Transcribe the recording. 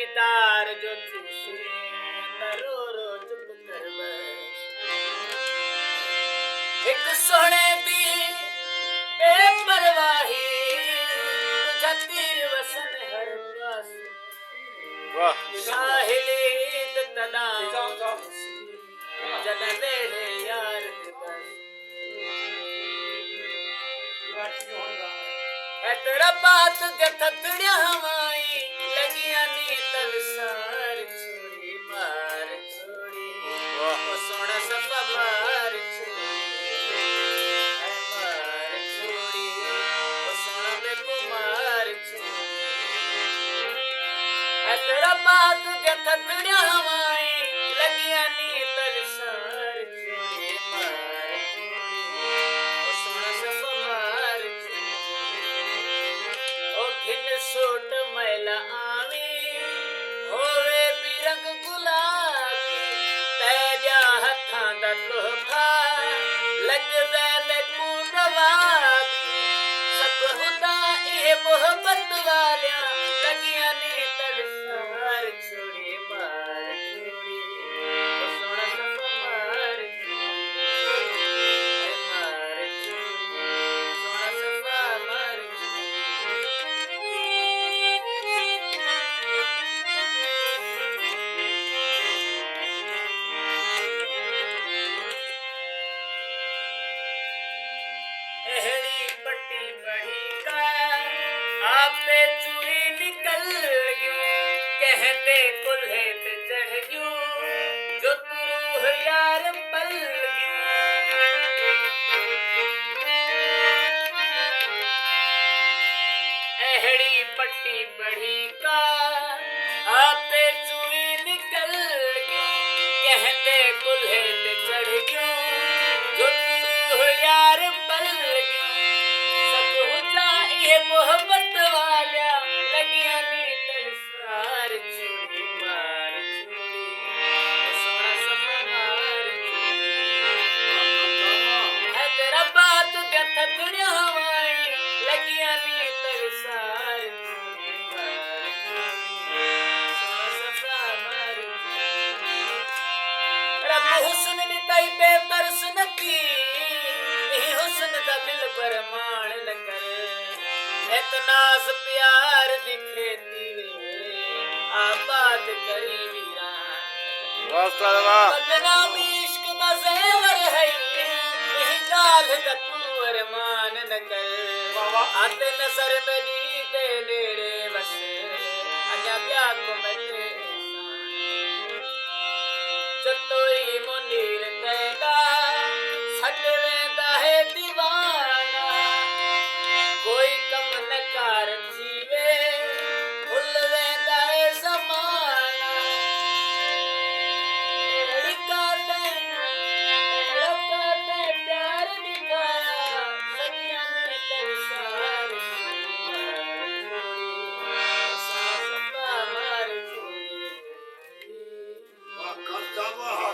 दीदार जो चूसे रो रो चुप कर बस एक सोने दी बेपरवाही तीर वसन हर पास शाहिद तना जन मेरे यार तेरा बात दे थतड़िया हवाई लगिया नी तलसार छोड़ी मार छोड़ी वो सोना सफा मार छोड़ी मार छोड़ी वो सोना में को मार छोड़ी तेरा बात दे थतड़िया हवाई लगिया नी तलसार छोड़ी मार छोड़ी वो सोना सफा मार घिन सूट मैला आवी होवे बिरंग गुलाबी तेजा हथां दा तोहफा लगदा मैनू नवाबी सब हुंदा इह मोहब्बत वालिया लगिया नी तरसार छोड़ी मार छोड़ी ओ सोना सफा मार छोड़ी मार छोड़ी सोना सफा मार एहड़ी पट्टी बढ़ी का आपे चूड़ी निकल गयो कहते कुल्हे पे चढ़ गयो जो तू रूह यार पल गयो एहड़ी पट्टी बढ़ी का आपे चूड़ी निकल गयो कहते कुल्हे पे चढ़ गयो जो तू रूह यार पल मोहब्बत वाला लगिया नी तरसार छोड़ी मार छोड़ी सोना सफा मार है तेरा बात गथा दुनिया हवाई लगिया नी तरसार छोड़ी मार सोना सफा मार रब हुस्न नी तई बेतरस नकी हुस्न दा दिल पर मान न कर नाज प्यार दी खेती आबाद करी वीरान बदनामी इश्क दा ज़ेवर है यही गाल दा तू अरमान न कर आते नजर मेरी दे नेड़े बस अजा क्या को मचे जतोई मुनीर तेगा छड़ वेंदा है दीवाना कोई कम न कार जीवे भुल वेंदा है ज़माना लड़का ते प्यार दिखाया सदियां में तरसा